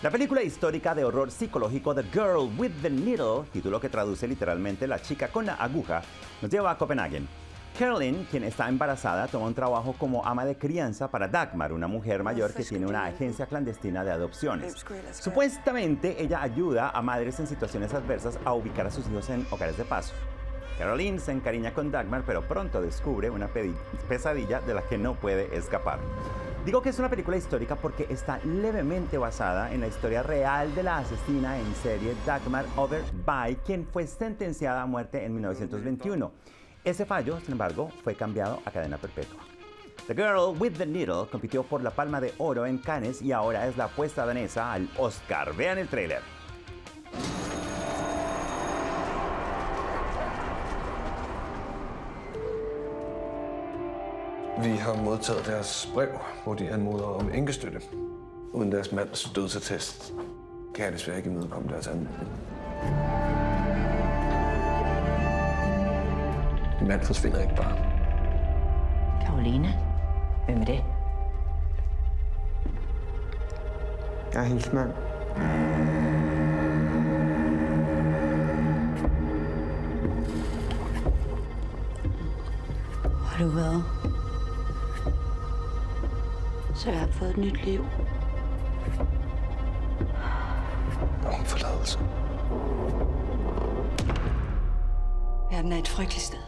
La película histórica de horror psicológico The Girl with the Needle, título que traduce literalmente La chica con la aguja, nos lleva a Copenhague. Caroline, quien está embarazada, toma un trabajo como ama de crianza para Dagmar, una mujer mayor que tiene una agencia clandestina de adopciones. Supuestamente, ella ayuda a madres en situaciones adversas a ubicar a sus hijos en hogares de paso. Caroline se encariña con Dagmar, pero pronto descubre una pesadilla de la que no puede escapar. Digo que es una película histórica porque está levemente basada en la historia real de la asesina en serie Dagmar Overby, quien fue sentenciada a muerte en 1921. Ese fallo, sin embargo, fue cambiado a cadena perpetua. The Girl with the Needle compitió por la Palma de Oro en Cannes y ahora es la apuesta danesa al Oscar. Vean el tráiler. Vi har modtaget deres brev, hvor de anmoder om enkestøtte. Uden deres mands dødsattest kan jeg desværre ikke imødekomme deres anmodning. Min mand forsvinder ikke bare. Caroline? Hvem er det? Jeg er hendes mand. Har du været? Så jeg har fået et nyt liv. Om forladelse. Verden er et frygteligt sted.